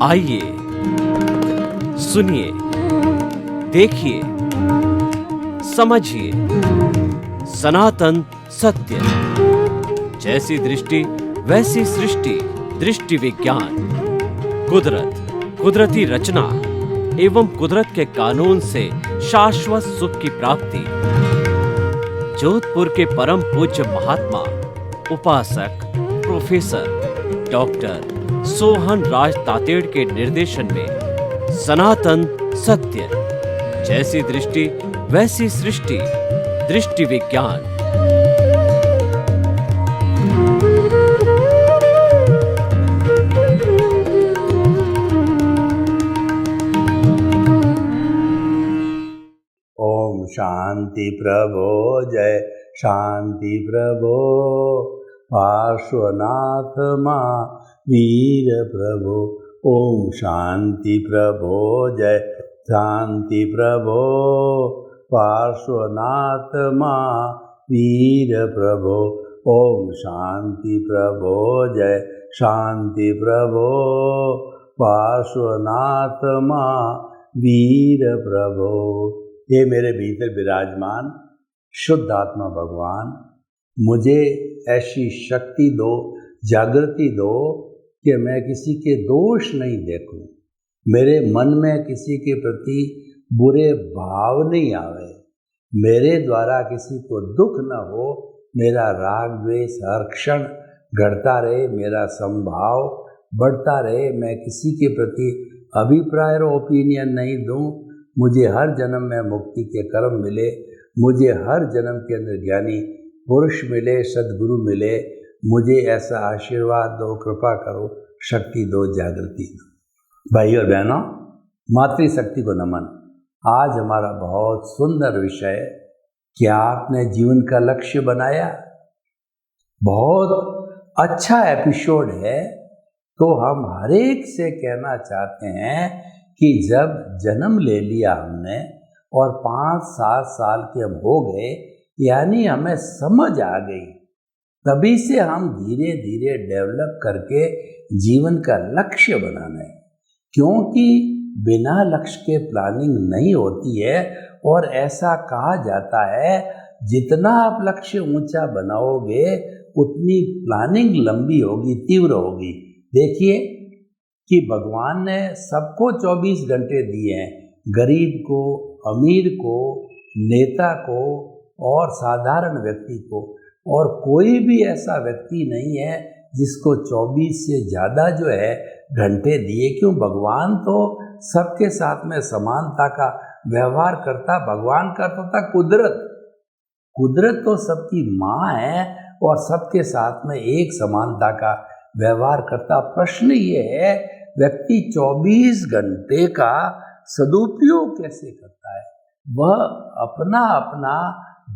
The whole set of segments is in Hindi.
आइए सुनिए, देखिए, समझिए सनातन सत्य। जैसी दृष्टि वैसी सृष्टि, दृष्टि विज्ञान। कुदरत, कुदरती रचना एवं कुदरत के कानून से शाश्वत सुख की प्राप्ति। जोधपुर के परम पूज्य महात्मा उपासक प्रोफेसर डॉक्टर सोहन राज तातेड़ के निर्देशन में सनातन सत्य। जैसी दृष्टि वैसी सृष्टि, दृष्टि विज्ञान। ओम शांति प्रभो, जय शांति प्रभो। पार्श्वनाथ माँ वीर प्रभो। ओम शांति प्रभो, जय शांति प्रभो। पार्श्वनाथ माँ वीर प्रभो। ओम शांति प्रभो, जय शांति प्रभो। पार्श्वनाथ माँ वीर प्रभो। ये मेरे भीतर विराजमान शुद्ध आत्मा भगवान, मुझे ऐसी शक्ति दो, जागृति दो कि मैं किसी के दोष नहीं देखूं, मेरे मन में किसी के प्रति बुरे भाव नहीं आवे, मेरे द्वारा किसी को दुख न हो, मेरा राग द्वेष हर क्षण घटता रहे, मेरा संभाव बढ़ता रहे, मैं किसी के प्रति अभिप्राय और ओपिनियन नहीं दूं। मुझे हर जन्म में मुक्ति के कर्म मिले, मुझे हर जन्म के अंदर ज्ञानी पुरुष मिले, सद्गुरु मिले। मुझे ऐसा आशीर्वाद दो, कृपा करो, शक्ति दो, जागृति दो। भाई और बहनों, मातृशक्ति को नमन। आज हमारा बहुत सुंदर विषय, क्या आपने जीवन का लक्ष्य बनाया? बहुत अच्छा एपिसोड है। तो हम हर एक से कहना चाहते हैं कि जब जन्म ले लिया हमने और 5-7 साल के हम हो गए, यानी हमें समझ आ गई, तभी से हम धीरे धीरे डेवलप करके जीवन का लक्ष्य बनाना है। क्योंकि बिना लक्ष्य के प्लानिंग नहीं होती है। और ऐसा कहा जाता है, जितना आप लक्ष्य ऊंचा बनाओगे उतनी प्लानिंग लंबी होगी, तीव्र होगी। देखिए कि भगवान ने सबको 24 घंटे दिए हैं, गरीब को, अमीर को, नेता को और साधारण व्यक्ति को। और कोई भी ऐसा व्यक्ति नहीं है जिसको 24 से ज़्यादा जो है घंटे दिए। क्यों? भगवान तो सबके साथ में समानता का व्यवहार करता। भगवान का तो था कुदरत, कुदरत तो सबकी माँ है और सबके साथ में एक समानता का व्यवहार करता। प्रश्न ये है, व्यक्ति 24 घंटे का सदुपयोग कैसे करता है? वह अपना अपना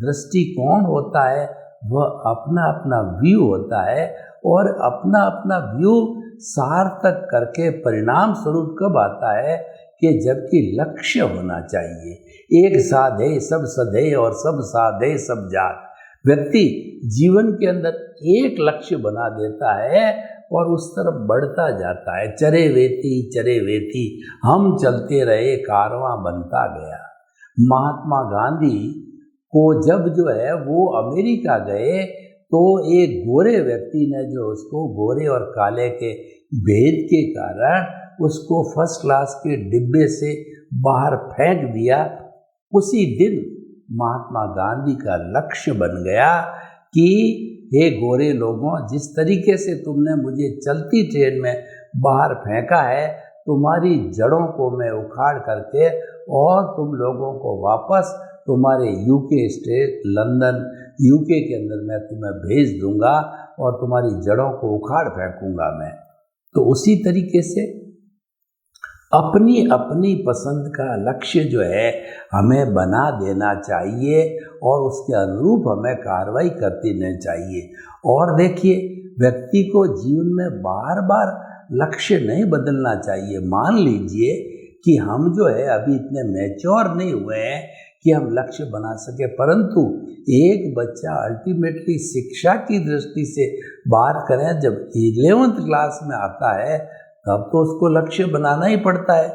दृष्टिकोण होता है, वह अपना अपना व्यू होता है। और अपना अपना व्यू सार्थक करके परिणाम स्वरूप कब आता है? कि जबकि लक्ष्य होना चाहिए। एक साधे सब सधे और सब साधे सब जाग। व्यक्ति जीवन के अंदर एक लक्ष्य बना देता है और उस तरफ बढ़ता जाता है। चरे वेती हम चलते रहे, कारवां बनता गया। महात्मा गांधी को जब जो है वो अमेरिका गए, तो एक गोरे व्यक्ति ने जो उसको गोरे और काले के भेद के कारण उसको फर्स्ट क्लास के डिब्बे से बाहर फेंक दिया। उसी दिन महात्मा गांधी का लक्ष्य बन गया कि हे गोरे लोगों, जिस तरीके से तुमने मुझे चलती ट्रेन में बाहर फेंका है, तुम्हारी जड़ों को मैं उखाड़ करके और तुम लोगों को वापस तुम्हारे यूके स्टेट, लंदन, यूके के अंदर मैं तुम्हें भेज दूंगा और तुम्हारी जड़ों को उखाड़ फेंकूंगा मैं। तो उसी तरीके से अपनी अपनी पसंद का लक्ष्य जो है हमें बना देना चाहिए और उसके अनुरूप हमें कार्रवाई करती रहनी चाहिए। और देखिए, व्यक्ति को जीवन में बार बार लक्ष्य नहीं बदलना चाहिए। मान लीजिए कि हम जो है अभी इतने मैच्योर नहीं हुए हैं कि हम लक्ष्य बना सके, परंतु एक बच्चा अल्टीमेटली शिक्षा की दृष्टि से बात करें, जब 11th क्लास में आता है तब तो उसको लक्ष्य बनाना ही पड़ता है,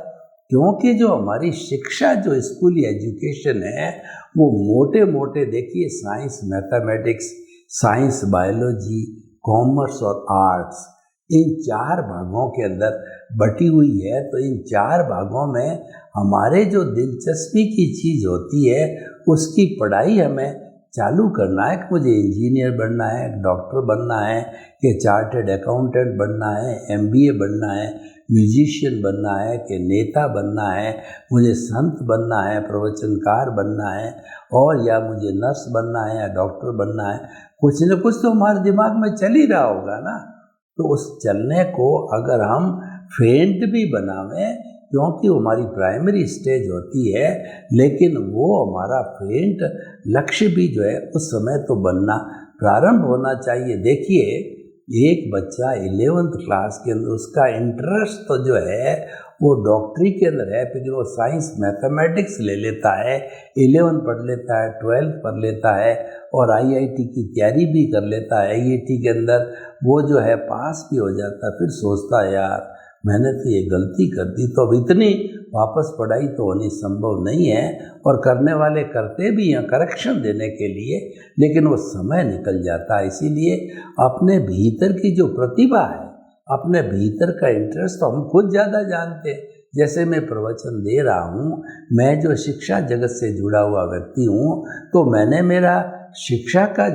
क्योंकि जो हमारी शिक्षा, जो स्कूली एजुकेशन है, वो मोटे मोटे देखिए science mathematics, science biology, commerce और आर्ट्स, इन 4 भागों के अंदर बटी हुई है। तो इन 4 भागों में हमारे जो दिलचस्पी की चीज़ होती है उसकी पढ़ाई हमें चालू करना है कि मुझे इंजीनियर बनना है, डॉक्टर बनना है, कि चार्टर्ड अकाउंटेंट बनना है, MBA बनना है, म्यूजिशियन बनना है, कि नेता बनना है, मुझे संत बनना है, प्रवचनकार बनना है, और या मुझे नर्स बनना है या डॉक्टर बनना है। कुछ न कुछ तो हमारे दिमाग में चल ही रहा होगा ना। तो उस चलने को अगर हम फेंट भी बनावें, क्योंकि वो हमारी प्राइमरी स्टेज होती है, लेकिन वो हमारा फेंट लक्ष्य भी जो है उस समय तो बनना प्रारंभ होना चाहिए। देखिए, एक बच्चा 11th क्लास के अंदर उसका इंटरेस्ट तो जो है वो डॉक्टरी के अंदर है, फिर वो साइंस मैथमेटिक्स ले लेता है, 11 पढ़ लेता है, 12 पढ़ लेता है, और IIT की तैयारी भी कर लेता है। IIT के अंदर वो जो है पास भी हो जाता है, फिर सोचता है यार मैंने तो ये गलती कर दी, तो अब इतनी वापस पढ़ाई तो होनी संभव नहीं है, और करने वाले करते भी हैं करेक्शन देने के लिए, लेकिन वो समय निकल जाता है। इसीलिए अपने भीतर की जो प्रतिभा है, अपने भीतर का इंटरेस्ट तो हम खुद ज़्यादा जानते हैं। जैसे मैं प्रवचन दे रहा हूँ, मैं जो शिक्षा जगत से जुड़ा हुआ व्यक्ति हूँ, तो मैंने मेरा शिक्षा का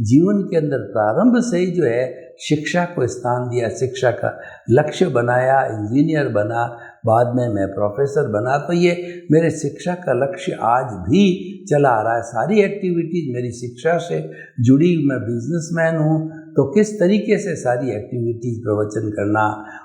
जीवन के अंदर प्रारंभ से ही जो है शिक्षा को स्थान दिया, शिक्षा का लक्ष्य बनाया, इंजीनियर बना, बाद में मैं प्रोफेसर बना। तो ये मेरे शिक्षा का लक्ष्य आज भी चला आ रहा है। सारी एक्टिविटीज़ मेरी शिक्षा से जुड़ी। मैं बिजनेसमैन हूँ, तो किस तरीके से सारी एक्टिविटीज़, प्रवचन करना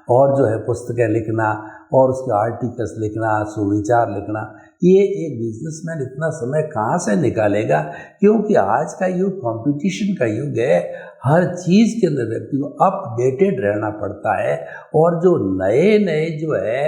और जो है पुस्तकें लिखना और उसके आर्टिकल्स लिखना, सुविचार लिखना, ये एक बिजनेसमैन इतना समय कहाँ से निकालेगा? क्योंकि आज का युग कंपटीशन का युग है। हर चीज़ के अंदर व्यक्ति को अपडेटेड रहना पड़ता है, और जो नए नए जो है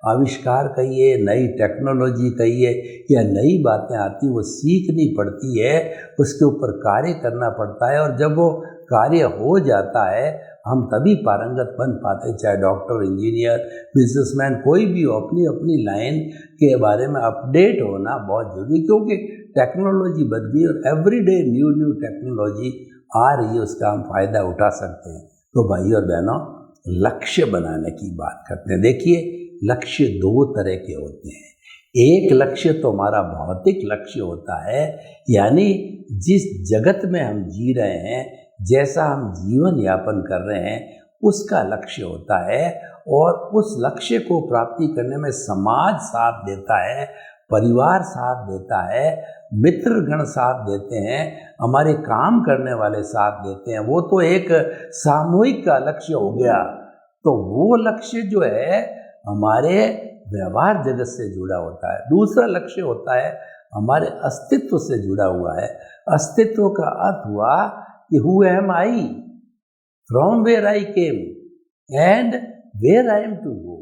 आविष्कार कहिए, नई टेक्नोलॉजी कहिए, या नई बातें आती वो सीखनी पड़ती है, उसके ऊपर कार्य करना पड़ता है। और जब वो कार्य हो जाता है, हम तभी पारंगत बन पाते हैं। चाहे डॉक्टर, इंजीनियर, बिजनेसमैन, कोई भी हो, अपनी अपनी लाइन के बारे में अपडेट होना बहुत जरूरी, क्योंकि टेक्नोलॉजी बदल गई और एवरीडे न्यू टेक्नोलॉजी आ रही है, उसका हम फ़ायदा उठा सकते हैं। तो भाई और बहनों, लक्ष्य बनाने की बात करते हैं। देखिए, लक्ष्य 2 तरह के होते हैं। एक लक्ष्य तो हमारा भौतिक लक्ष्य होता है, यानी जिस जगत में हम जी रहे हैं, जैसा हम जीवन यापन कर रहे हैं, उसका लक्ष्य होता है। और उस लक्ष्य को प्राप्ति करने में समाज साथ देता है, परिवार साथ देता है, मित्रगण साथ देते हैं, हमारे काम करने वाले साथ देते हैं। वो तो एक सामूहिक का लक्ष्य हो गया। तो वो लक्ष्य जो है हमारे व्यवहार जगत से जुड़ा होता है। दूसरा लक्ष्य होता है हमारे अस्तित्व से जुड़ा हुआ है। अस्तित्व का अर्थ हुआ कि who am I, from where I came and where I am to go.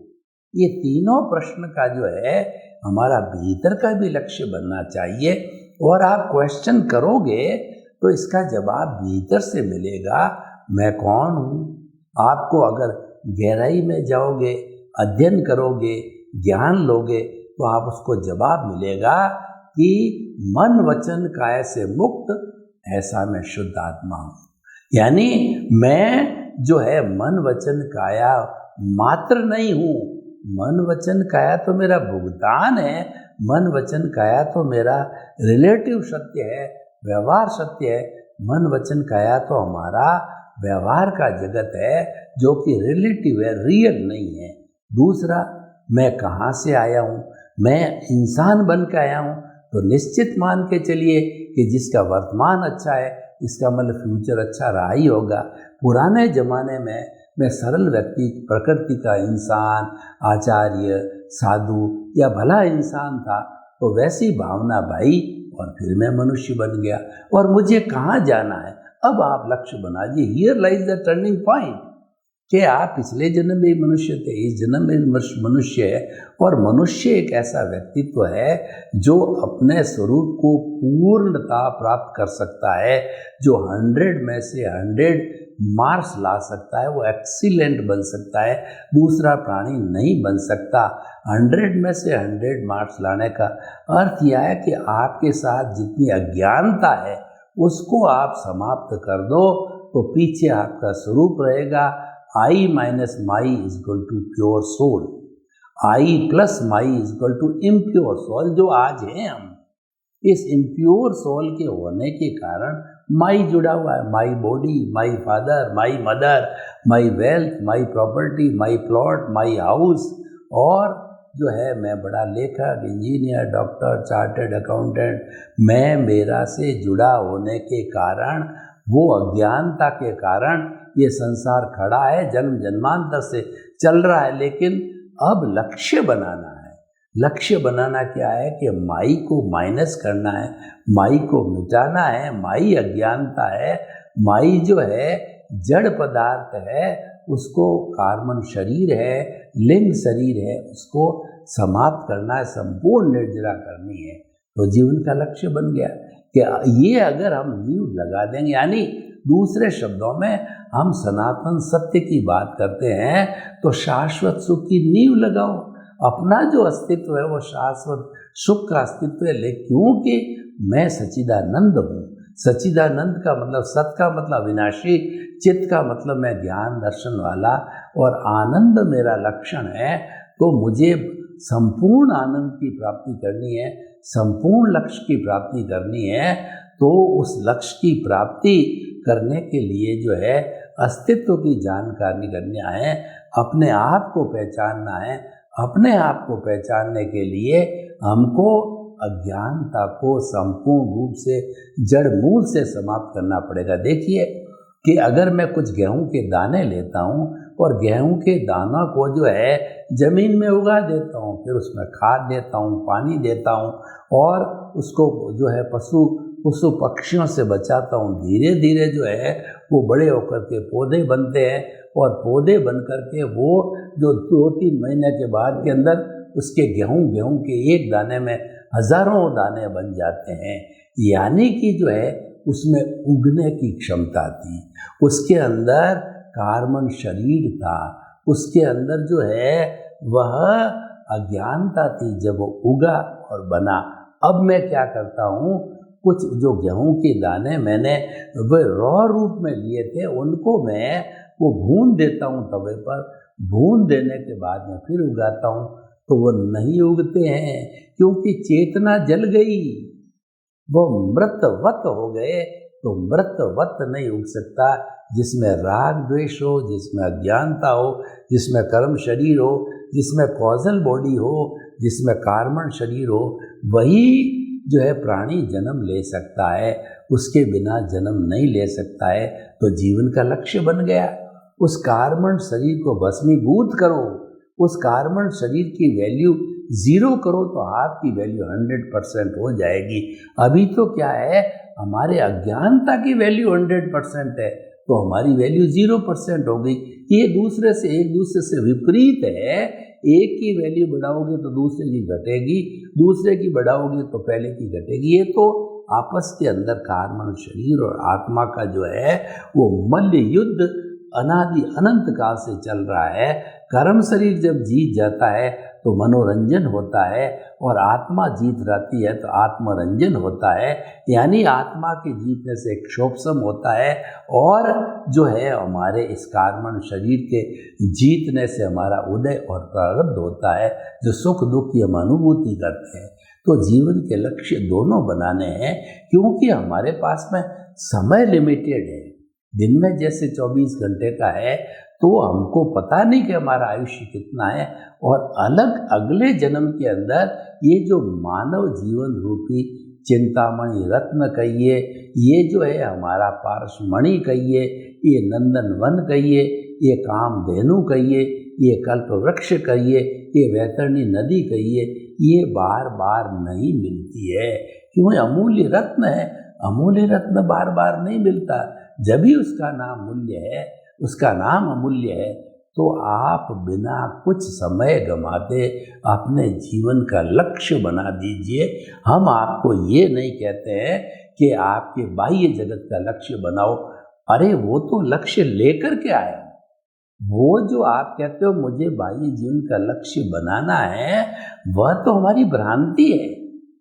ये तीनों प्रश्न का जो है हमारा भीतर का भी लक्ष्य बनना चाहिए। और आप क्वेश्चन करोगे तो इसका जवाब भीतर से मिलेगा, मैं कौन हूँ। आपको अगर गहराई में जाओगे, अध्ययन करोगे, ज्ञान लोगे, तो आप उसको जवाब मिलेगा कि मन वचन काया से मुक्त, ऐसा मैं शुद्ध आत्मा हूँ। यानी मैं जो है मन वचन काया मात्र नहीं हूँ। मन वचन काया तो मेरा भुगतान है, मन वचन काया तो मेरा रिलेटिव सत्य है, व्यवहार सत्य है। मन वचन काया तो हमारा व्यवहार का जगत है, जो कि रिलेटिव है, रियल नहीं है। दूसरा, मैं कहाँ से आया हूँ, मैं इंसान बन के आया हूँ, तो निश्चित मान के चलिए कि जिसका वर्तमान अच्छा है, इसका मतलब फ्यूचर अच्छा रहा ही होगा। पुराने ज़माने में मैं सरल व्यक्ति, प्रकृति का इंसान, आचार्य, साधु या भला इंसान था, तो वैसी भावना भाई, और फिर मैं मनुष्य बन गया। और मुझे कहाँ जाना है, अब आप लक्ष्य बना लीजिए। Here lies the turning point, कि आप पिछले जन्म में मनुष्य थे, इस जन्म में मनुष्य है। और मनुष्य एक ऐसा व्यक्तित्व है जो अपने स्वरूप को पूर्णता प्राप्त कर सकता है, जो 100 में से 100 मार्क्स ला सकता है, वो एक्सीलेंट बन सकता है, दूसरा प्राणी नहीं बन सकता। 100 में से 100 मार्क्स लाने का अर्थ यह है कि आपके साथ जितनी अज्ञानता है उसको आप समाप्त कर दो, तो पीछे आपका स्वरूप रहेगा I minus my is equal to pure soul, I plus my is equal to impure soul. जो आज हैं हम, इस इम्प्योर सोल के होने के कारण माई जुड़ा हुआ है, my body, my father, my mother, my wealth, my property, my plot, my house, और जो है मैं बड़ा लेखक, इंजीनियर, डॉक्टर, चार्टर्ड अकाउंटेंट, मैं मेरा से जुड़ा होने के कारण, वो अज्ञानता के कारण ये संसार खड़ा है, जन्म जन्मांतर से चल रहा है। लेकिन अब लक्ष्य बनाना है। लक्ष्य बनाना क्या है कि माई को माइनस करना है, माई को मिटाना है। माई अज्ञानता है, माई जो है जड़ पदार्थ है, उसको कार्बन शरीर है, लिंग शरीर है, उसको समाप्त करना है, संपूर्ण निर्जरा करनी है। तो जीवन का लक्ष्य बन गया कि ये अगर हम नींव लगा देंगे, यानी दूसरे शब्दों में हम सनातन सत्य की बात करते हैं, तो शाश्वत सुख की नींव लगाओ। अपना जो अस्तित्व है वो शाश्वत सुख का अस्तित्व है, लेकिन क्योंकि मैं सच्चिदानंद हूँ। सच्चिदानंद का मतलब, सत का मतलब विनाशी, चित्त का मतलब मैं ज्ञान दर्शन वाला, और आनंद मेरा लक्षण है। तो मुझे संपूर्ण आनंद की प्राप्ति करनी है, संपूर्ण लक्ष्य की प्राप्ति करनी है। तो उस लक्ष्य की प्राप्ति करने के लिए जो है अस्तित्व की जानकारी करना है, अपने आप को पहचानना है। अपने आप को पहचानने के लिए हमको अज्ञानता को संपूर्ण रूप से जड़ मूल से समाप्त करना पड़ेगा। देखिए कि अगर मैं कुछ गेहूं के दाने लेता हूं और गेहूं के दाना को जो है ज़मीन में उगा देता हूं, फिर उसमें खाद देता हूं, पानी देता हूं, और उसको जो है पशु पक्षियों से बचाता हूँ, धीरे धीरे जो है वो बड़े होकर के पौधे बनते हैं, और पौधे बन कर के वो जो 2-3 महीने के बाद के अंदर उसके गेहूं के एक दाने में हजारों दाने बन जाते हैं। यानी कि जो है उसमें उगने की क्षमता थी, उसके अंदर कार्बन शरीर था, उसके अंदर जो है वह अज्ञानता थी जब वो उगा और बना। अब मैं क्या करता हूँ, कुछ जो गेहूं के दाने मैंने वो रॉ रूप में लिए थे, उनको मैं वो भून देता हूँ तवे पर। भून देने के बाद में फिर उगाता हूँ, तो वो नहीं उगते हैं, क्योंकि चेतना जल गई, वो मृतवत हो गए। तो मृतवत नहीं उग सकता। जिसमें राग द्वेष हो, जिसमें अज्ञानता हो, जिसमें कर्म शरीर हो, जिसमें कॉजल बॉडी हो, जिसमें कार्बन शरीर हो, वही जो है प्राणी जन्म ले सकता है, उसके बिना जन्म नहीं ले सकता है। तो जीवन का लक्ष्य बन गया, उस कार्बन शरीर को भस्मीभूत करो, उस कार्बन शरीर की वैल्यू 0 करो, तो आपकी वैल्यू 100% हो जाएगी। अभी तो क्या है, हमारे अज्ञानता की वैल्यू 100% है, तो हमारी वैल्यू 0% हो गई। ये एक दूसरे से विपरीत है। एक की वैल्यू बढ़ाओगे तो दूसरे की घटेगी, दूसरे की बढ़ाओगे तो पहले की घटेगी। ये तो आपस के अंदर कार्बन शरीर और आत्मा का जो है वो मल्ल युद्ध अनादि अनंत काल से चल रहा है। कर्म शरीर जब जीत जाता है तो मनोरंजन होता है, और आत्मा जीत जाती है तो आत्मरंजन होता है। यानी आत्मा के जीतने से क्षोभसम होता है, और जो है हमारे इस कार्बन शरीर के जीतने से हमारा उदय और प्रारब्ध होता है, जो सुख दुख की हम अनुभूति करते हैं। तो जीवन के लक्ष्य दोनों बनाने हैं, क्योंकि हमारे पास में समय लिमिटेड है। दिन में जैसे 24 घंटे का है, तो हमको पता नहीं कि हमारा आयुष्य कितना है, और अलग अगले जन्म के अंदर ये जो मानव जीवन रूपी चिंतामणि रत्न कहिए, ये जो है हमारा पारसमणि कहिए, ये नंदन वन कहिए, ये कामधेनु कहिए, ये कल्प वृक्ष कहिए, ये वैतरणी नदी कहिए, ये बार बार नहीं मिलती है। क्यों? अमूल्य रत्न है। अमूल्य रत्न बार बार नहीं मिलता, जब भी उसका नाम मूल्य है, उसका नाम अमूल्य है। तो आप बिना कुछ समय गंवाते अपने जीवन का लक्ष्य बना दीजिए। हम आपको ये नहीं कहते हैं कि आपके बाह्य जगत का लक्ष्य बनाओ, अरे वो तो लक्ष्य लेकर के आया हूं। वो जो आप कहते हो मुझे बाह्य जीवन का लक्ष्य बनाना है, वह तो हमारी भ्रांति है,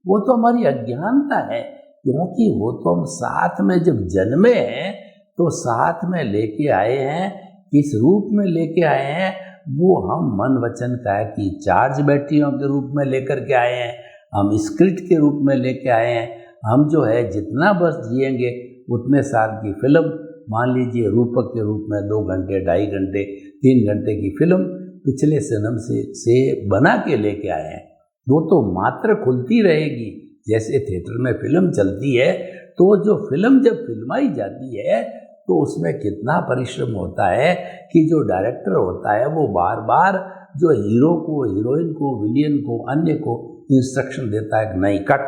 वो तो हमारी अज्ञानता है। क्योंकि वो तो हम साथ में जब जन्मे हैं तो साथ में लेके आए हैं। किस रूप में लेके आए हैं? वो हम मन वचन काया की चार्ज बैटरियों के रूप में लेकर के आए हैं, हम स्क्रिप्ट के रूप में लेके आए हैं। हम जो है जितना बस जिएंगे उतने साल की फिल्म, मान लीजिए रूपक के रूप में 2 घंटे 2.5 घंटे 3 घंटे की फिल्म पिछले जन्म से बना के लेके आए हैं। वो तो मात्र खुलती रहेगी। जैसे थिएटर में फिल्म चलती है तो जो फिल्म जब फिल्माई जाती है तो उसमें कितना परिश्रम होता है कि जो डायरेक्टर होता है वो बार बार जो हीरो को, हीरोइन को, विलियन को, अन्य को इंस्ट्रक्शन देता है कि नहीं, कट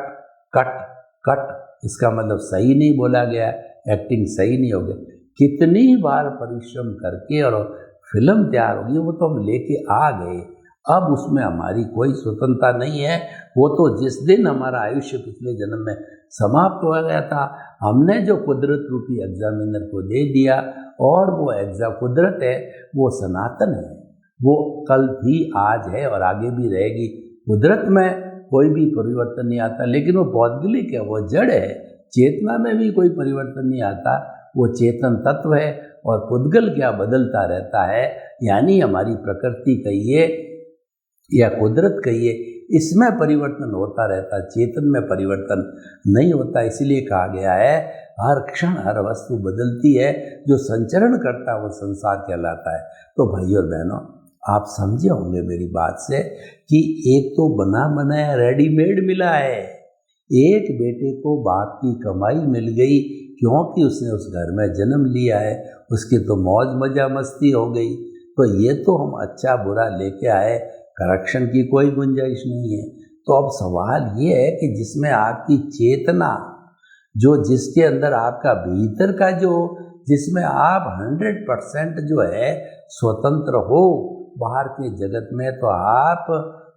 कट कट, इसका मतलब सही नहीं बोला गया, एक्टिंग सही नहीं हो गई। कितनी बार परिश्रम करके और फिल्म तैयार होगी, वो तो हम लेके आ गए। अब उसमें हमारी कोई स्वतंत्रता नहीं है। वो तो जिस दिन हमारा आयुष्य पिछले जन्म में समाप्त हो गया था, हमने जो कुदरत रूपी एग्जामिनर को दे दिया, और वो कुदरत है, वो सनातन है, वो कल भी, आज है और आगे भी रहेगी। कुदरत में कोई भी परिवर्तन नहीं आता, लेकिन वो पौद्गलिक है, वो जड़ है। चेतना में भी कोई परिवर्तन नहीं आता, वो चेतन तत्व है। और पुद्गल क्या बदलता रहता है, यानी हमारी प्रकृति कहिए या कुदरत कहिए, इसमें परिवर्तन होता रहता है, चेतन में परिवर्तन नहीं होता। इसीलिए कहा गया है हर क्षण हर वस्तु बदलती है, जो संचरण करता है वो संसार कहलाता है। तो भाइयों और बहनों, आप समझे होंगे मेरी बात से कि एक तो बना बनाया रेडीमेड मिला है, एक बेटे को बाप की कमाई मिल गई क्योंकि उसने उस घर में जन्म लिया है, उसकी तो मौज मजा मस्ती हो गई। तो ये तो हम अच्छा बुरा लेके आए, करेक्शन की कोई गुंजाइश नहीं है। तो अब सवाल ये है कि जिसमें आपकी चेतना, जो जिसके अंदर आपका भीतर का जो, जिसमें आप 100% जो है स्वतंत्र हो, बाहर के जगत में तो आप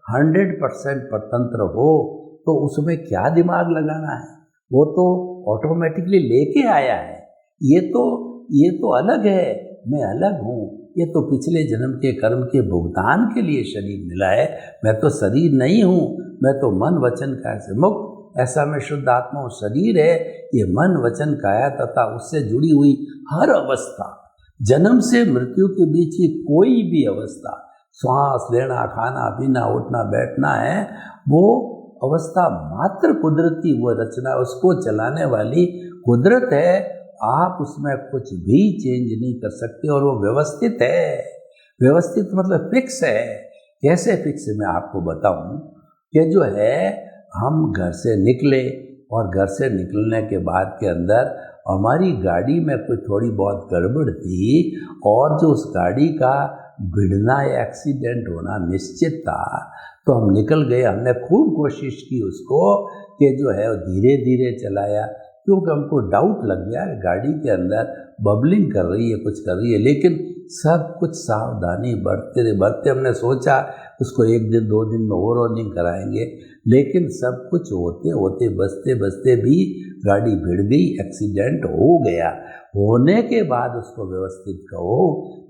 100% स्वतंत्र हो, तो उसमें क्या दिमाग लगाना है, वो तो ऑटोमेटिकली लेके आया है। ये तो अलग है, मैं अलग हूँ, ये तो पिछले जन्म के कर्म के भुगतान के लिए शरीर मिला है। मैं तो शरीर नहीं हूँ, मैं तो मन वचन काया से मुक्त, ऐसा मैं शुद्ध आत्मा हूँ। शरीर है ये मन वचन काया तथा उससे जुड़ी हुई हर अवस्था, जन्म से मृत्यु के बीच की कोई भी अवस्था, श्वास लेना, खाना पीना, उठना बैठना है, वो अवस्था मात्र कुदरती वो रचना, उसको चलाने वाली कुदरत है। आप उसमें कुछ भी चेंज नहीं कर सकते, और वो व्यवस्थित है। व्यवस्थित मतलब फिक्स है। कैसे फिक्स है मैं आपको बताऊं कि जो है हम घर से निकले, और घर से निकलने के बाद के अंदर हमारी गाड़ी में कोई थोड़ी बहुत गड़बड़ थी, और जो उस गाड़ी का भिड़ना या एक्सीडेंट होना निश्चित था, तो हम निकल गए। हमने खूब कोशिश की उसको कि जो है धीरे धीरे चलाया, क्योंकि हमको डाउट लग गया गाड़ी के अंदर बबलिंग कर रही है, कुछ कर रही है। लेकिन सब कुछ सावधानी बरतते हमने सोचा उसको 1 दिन 2 दिन में और रनिंग कराएंगे, लेकिन सब कुछ होते होते बसते बसते भी गाड़ी भिड़ गई, एक्सीडेंट हो गया। होने के बाद उसको व्यवस्थित करो,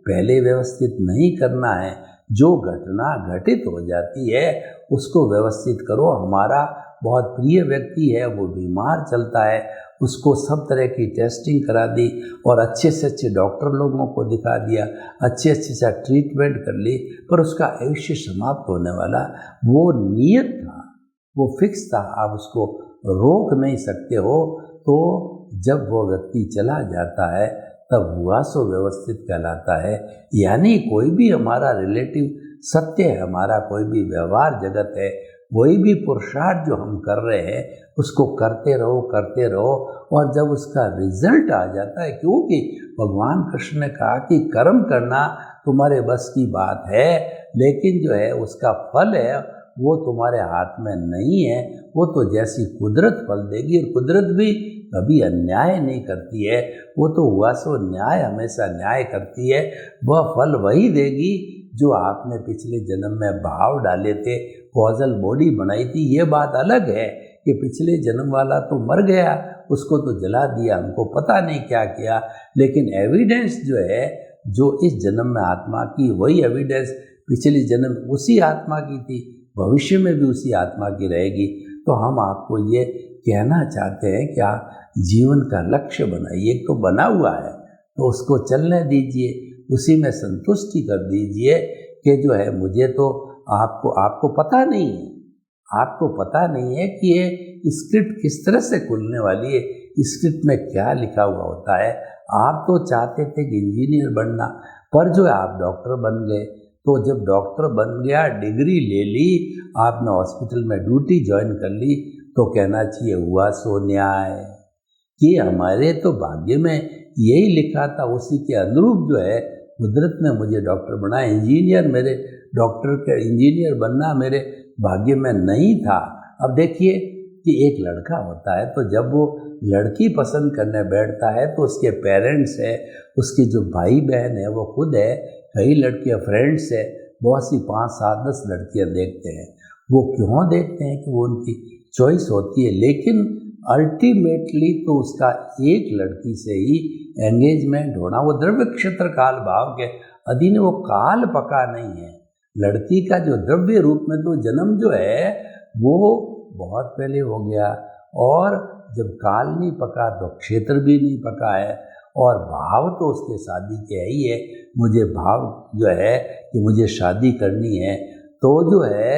पहले व्यवस्थित नहीं करना है। जो घटना घटित हो जाती है उसको व्यवस्थित करो। हमारा बहुत प्रिय व्यक्ति है, वो बीमार चलता है, उसको सब तरह की टेस्टिंग करा दी, और अच्छे से अच्छे डॉक्टर लोगों को दिखा दिया, अच्छे से ट्रीटमेंट कर ली, पर उसका आयुष्य समाप्त होने वाला। वो नियत था, वो फिक्स था, आप उसको रोक नहीं सकते हो। तो जब वो व्यक्ति चला जाता है तब हुआ सो व्यवस्थित कहलाता है। यानी कोई भी हमारा रिलेटिव सत्य है, हमारा कोई भी व्यवहार जगत है, कोई भी पुरुषार्थ जो हम कर रहे हैं उसको करते रहो, और जब उसका रिजल्ट आ जाता है, क्योंकि भगवान कृष्ण ने कहा कि कर्म करना तुम्हारे बस की बात है, लेकिन जो है उसका फल है वो तुम्हारे हाथ में नहीं है। वो तो जैसी कुदरत फल देगी, और कुदरत भी कभी अन्याय नहीं करती है, वो तो हुआ सो न्याय, हमेशा न्याय करती है। वह फल वही देगी जो आपने पिछले जन्म में भाव डाले थे, कॉजल बॉडी बनाई थी। ये बात अलग है कि पिछले जन्म वाला तो मर गया, उसको तो जला दिया, हमको पता नहीं क्या किया, लेकिन एविडेंस जो है, जो इस जन्म में आत्मा की, वही एविडेंस पिछले जन्म उसी आत्मा की थी, भविष्य में भी उसी आत्मा की रहेगी। तो हम आपको ये कहना चाहते हैं कि आप जीवन का लक्ष्य बनाइए, एक तो बना हुआ है तो उसको चलने दीजिए, उसी में संतुष्टि कर दीजिए कि जो है मुझे तो आपको पता नहीं है, आपको पता नहीं है कि ये स्क्रिप्ट किस तरह से खुलने वाली है, स्क्रिप्ट में क्या लिखा हुआ होता है। आप तो चाहते थे कि इंजीनियर बनना, पर जो है आप डॉक्टर बन गए। तो जब डॉक्टर बन गया, डिग्री ले ली, आपने हॉस्पिटल में ड्यूटी ज्वाइन कर ली, तो कहना चाहिए हुआ सो न्याय, कि हमारे तो भाग्य में यही लिखा था, उसी के अनुरूप जो है कुदरत ने मुझे डॉक्टर बनाया। इंजीनियर बनना मेरे भाग्य में नहीं था। अब देखिए कि एक लड़का होता है, तो जब वो लड़की पसंद करने बैठता है तो उसके पेरेंट्स है, उसके जो भाई बहन है, वो खुद है, कई लड़कियां फ्रेंड्स है, बहुत सी 5, 7, 10 लड़कियां देखते हैं। वो क्यों देखते हैं कि वो उनकी चॉइस होती है, लेकिन अल्टीमेटली तो उसका एक लड़की से ही एंगेजमेंट होना, वो द्रव्य क्षेत्र काल भाव के अधीन, वो काल पका नहीं है। लड़की का जो द्रव्य रूप में तो जन्म जो है वो बहुत पहले हो गया, और जब काल नहीं पका तो क्षेत्र भी नहीं पका है, और भाव तो उसके शादी के ही है। मुझे भाव जो है कि मुझे शादी करनी है, तो जो है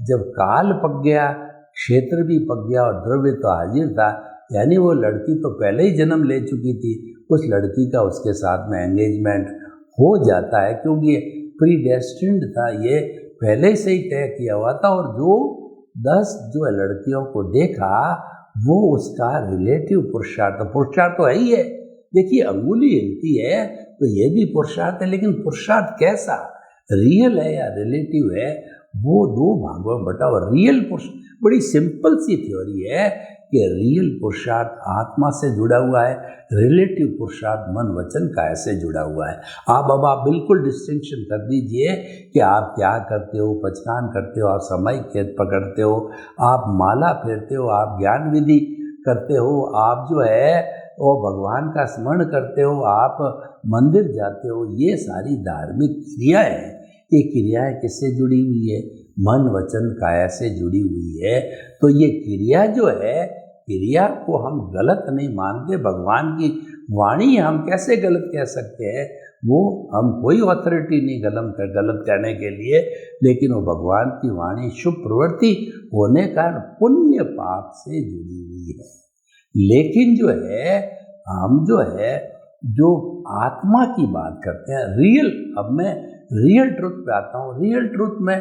जब काल पक गया, क्षेत्र भी पक गया और द्रव्य तो हाजिर था, यानी वो लड़की तो पहले ही जन्म ले चुकी थी, उस लड़की का उसके साथ में एंगेजमेंट हो जाता है, क्योंकि प्रीडेस्टिन्ड था, ये पहले से ही तय किया हुआ था। और जो 10 जो है लड़कियों को देखा, वो उसका रिलेटिव पुरुषार्थ तो है ही है। देखिए अंगुली हिलती है तो ये भी पुरुषार्थ है, लेकिन पुरुषार्थ कैसा, रियल है या रिलेटिव है, वो 2 भागों में बटा हुआ। रियल पुरुष, बड़ी सिंपल सी थ्योरी है कि रियल पुरुषार्थ आत्मा से जुड़ा हुआ है, रिलेटिव पुरुषार्थ मन वचन काया से जुड़ा हुआ है। आप बिल्कुल डिस्टिंक्शन कर दीजिए कि आप क्या करते हो, पचकान करते हो, आप समय खेत पकड़ते हो, आप माला फेरते हो, आप ज्ञान विधि करते हो, आप जो है वो भगवान का स्मरण करते हो, आप मंदिर जाते हो, ये सारी धार्मिक क्रियाएं हैं। ये क्रियाएं किससे जुड़ी हुई है, मन वचन काया से जुड़ी हुई है। तो ये क्रिया जो है, क्रिया को हम गलत नहीं मानते, भगवान की वाणी हम कैसे गलत कह सकते हैं, वो हम कोई अथॉरिटी नहीं गलत कहने के लिए, लेकिन वो भगवान की वाणी शुभ प्रवृत्ति होने का पुण्य पाप से जुड़ी हुई है। लेकिन जो है हम जो आत्मा की बात करते हैं, रियल, अब मैं रियल ट्रुथ पे आता हूँ। रियल ट्रुथ में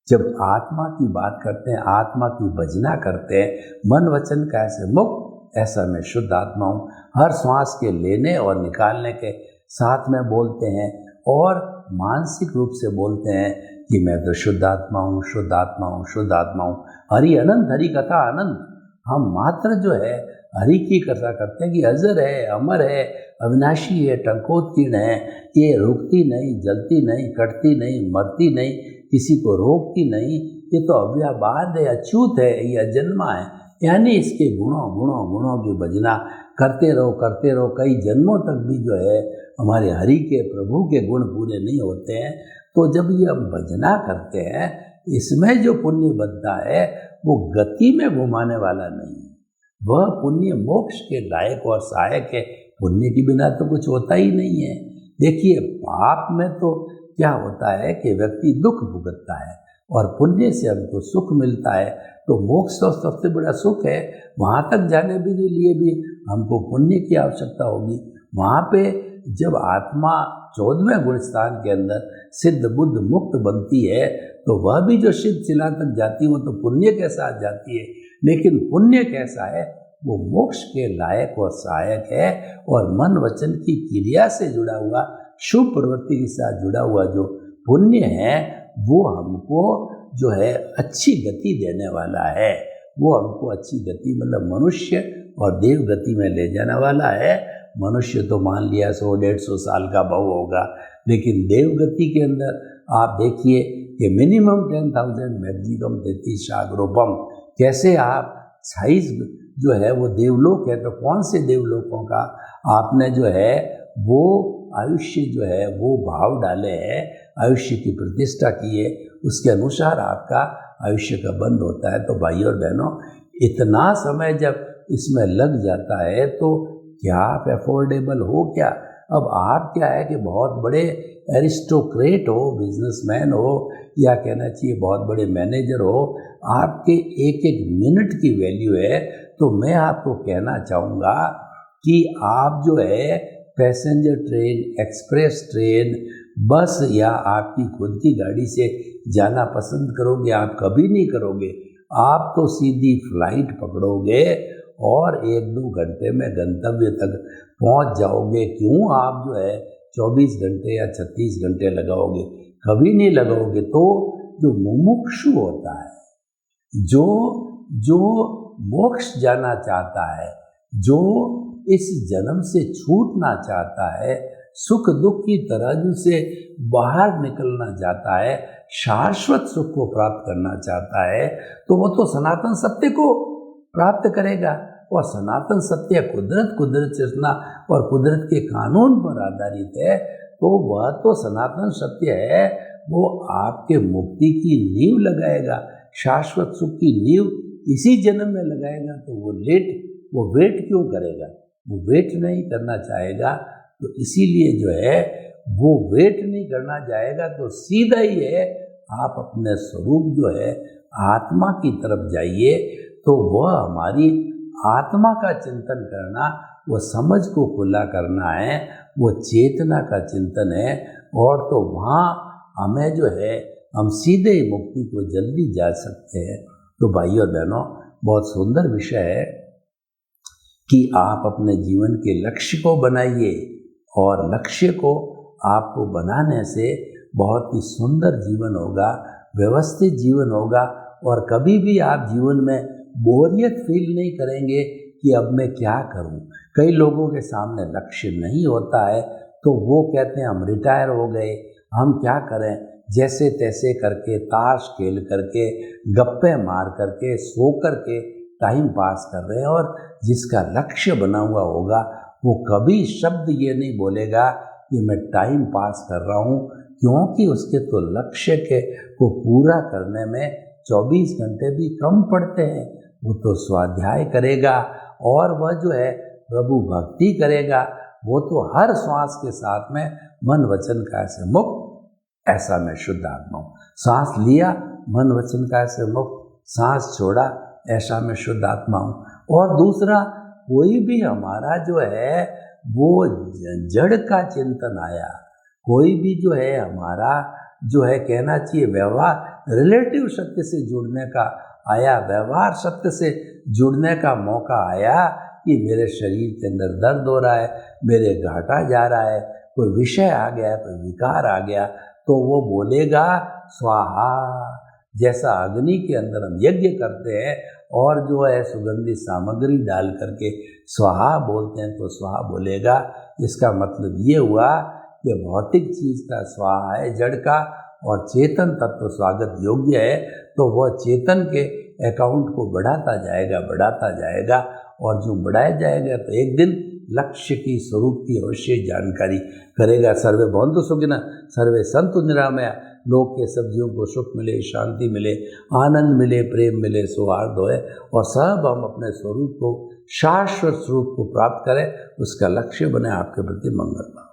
जब आत्मा की बात करते हैं, आत्मा की भजना करते हैं, मन वचन कैसे मुक्त, ऐसा मैं शुद्ध आत्मा हूँ, हर श्वास के लेने और निकालने के साथ में बोलते हैं, और मानसिक रूप से बोलते हैं कि मैं तो शुद्ध आत्मा हूँ, शुद्ध आत्मा हूँ, शुद्ध आत्मा हूँ। हरि अनंत, हरि कथा अनंत। हम मात्र जो है हरि की कथा करते हैं कि अजर है, अमर है, अविनाशी है, टंकोत्कीर्ण है, ये रुकती नहीं, जलती नहीं, कटती नहीं, मरती नहीं, किसी को रोकती नहीं, ये तो अव्याबाद है, अछूत है, ये अजन्मा है। यानी इसके गुणों की भजना करते रहो, कई जन्मों तक भी जो है हमारे हरि के, प्रभु के गुण पूरे नहीं होते हैं। तो जब ये हम भजना करते हैं, इसमें जो पुण्य बनता है वो गति में घुमाने वाला नहीं है, वह पुण्य मोक्ष के लायक और सहायक है। पुण्य के बिना तो कुछ होता ही नहीं है। देखिए पाप में तो क्या होता है कि व्यक्ति दुख भुगतता है, और पुण्य से हमको सुख मिलता है। तो मोक्ष तो सबसे बड़ा सुख है, वहाँ तक जाने के लिए भी हमको पुण्य की आवश्यकता होगी। वहाँ पे जब आत्मा 14वें गुण स्थान के अंदर सिद्ध बुद्ध मुक्त बनती है, तो वह भी जो सिद्ध शिला तक जाती है वो तो पुण्य के साथ जाती है। लेकिन पुण्य कैसा है, वो मोक्ष के लायक और सहायक है, और मन वचन की क्रिया से जुड़ा हुआ, शुभ प्रवृत्ति के साथ जुड़ा हुआ जो पुण्य है, वो हमको जो है अच्छी गति देने वाला है। वो हमको अच्छी गति, मतलब मनुष्य और देव गति में ले जाने वाला है। मनुष्य तो मान लिया 100-150 साल का भव होगा, लेकिन देव गति के अंदर आप देखिए कि मिनिमम 10,000 मैक्सिमम 33 शाग रूपम, कैसे आप 26 जो है वो देवलोक है, तो कौन से देवलोकों का आपने जो है वो आयुष्य जो है वो भाव डाले हैं, आयुष्य की प्रतिष्ठा की है, उसके अनुसार आपका आयुष्य का बंद होता है। तो भाई और बहनों, इतना समय जब इसमें लग जाता है तो क्या आप अफोर्डेबल हो क्या? अब आप क्या है कि बहुत बड़े एरिस्टोक्रेट हो, बिजनेसमैन हो, या कहना चाहिए बहुत बड़े मैनेजर हो, आपके एक एक मिनट की वैल्यू है। तो मैं आपको कहना चाहूँगा कि आप जो है पैसेंजर ट्रेन, एक्सप्रेस ट्रेन, बस या आपकी खुद की गाड़ी से जाना पसंद करोगे? आप कभी नहीं करोगे। आप तो सीधी फ्लाइट पकड़ोगे और 1-2 घंटे में गंतव्य तक पहुंच जाओगे। क्यों आप जो है 24 घंटे या 36 घंटे लगाओगे? कभी नहीं लगाओगे। तो जो मुमुक्षु होता है, जो मोक्ष जाना चाहता है, जो इस जन्म से छूटना चाहता है, सुख दुख की तराजू से बाहर निकलना चाहता है, शाश्वत सुख को प्राप्त करना चाहता है, तो वो तो सनातन सत्य को प्राप्त करेगा। और सनातन सत्य कुदरत चेतना और कुदरत के कानून पर आधारित है। तो वह तो सनातन सत्य है, वो आपके मुक्ति की नींव लगाएगा, शाश्वत सुख की नींव इसी जन्म में लगाएगा। तो वो वेट क्यों करेगा? वो वेट नहीं करना चाहेगा। तो इसीलिए जो है वो वेट नहीं करना चाहेगा। तो सीधा ही है, आप अपने स्वरूप जो है आत्मा की तरफ जाइए। तो वह हमारी आत्मा का चिंतन करना, वो समझ को खुला करना है, वो चेतना का चिंतन है। और तो वहाँ हमें जो है हम सीधे मुक्ति को जल्दी जा सकते हैं। तो भाइयों और बहनों, बहुत सुंदर विषय है कि आप अपने जीवन के लक्ष्य को बनाइए, और लक्ष्य को आपको बनाने से बहुत ही सुंदर जीवन होगा, व्यवस्थित जीवन होगा। और कभी भी आप जीवन में बोरियत फील नहीं करेंगे कि अब मैं क्या करूं। कई लोगों के सामने लक्ष्य नहीं होता है तो वो कहते हैं हम रिटायर हो गए, हम क्या करें, जैसे तैसे करके, ताश खेल करके, गप्पे मार करके, सो करके टाइम पास कर रहे हैं। और जिसका लक्ष्य बना हुआ होगा वो कभी शब्द ये नहीं बोलेगा कि मैं टाइम पास कर रहा हूँ, क्योंकि उसके तो लक्ष्य को पूरा करने में 24 घंटे भी कम पड़ते हैं। वो तो स्वाध्याय करेगा और वह जो है प्रभु भक्ति करेगा। वो तो हर श्वास के साथ में मन वचन काया से मुक्त, ऐसा मैं शुद्ध आत्मा हूँ। सांस लिया, मन वचन काया से मुक्त, सांस छोड़ा, ऐसा मैं शुद्ध आत्मा हूँ। और दूसरा, कोई भी हमारा जो है वो जड़ का चिंतन आया, कोई भी जो है हमारा जो है कहना चाहिए व्यवहार रिलेटिव सत्य से जुड़ने का आया, व्यवहार सत्य से जुड़ने का मौका आया कि मेरे शरीर के अंदर दर्द हो रहा है, मेरे घाटा जा रहा है, कोई विषय आ गया, कोई विकार आ गया, तो वो बोलेगा स्वाहा। जैसा अग्नि के अंदर हम यज्ञ करते हैं और जो है सुगंधित सामग्री डाल करके स्वाहा बोलते हैं, तो स्वाहा बोलेगा। इसका मतलब ये हुआ कि भौतिक चीज़ का स्वाहा है जड़ का, और चेतन तत्व स्वागत योग्य है। तो वह चेतन के अकाउंट को बढ़ाता जाएगा, और जो बढ़ाया जाएगा तो एक दिन लक्ष्य की स्वरूप की अवश्य जानकारी करेगा। सर्वे भवन्तु सुखिनः, सर्वे सन्तु निरामया, लोक के सब जीवों को सुख मिले, शांति मिले, आनंद मिले, प्रेम मिले, सौहार्द होए, और सब हम अपने स्वरूप को, शाश्वत स्वरूप को प्राप्त करें, उसका लक्ष्य बने। आपके प्रति मंगल।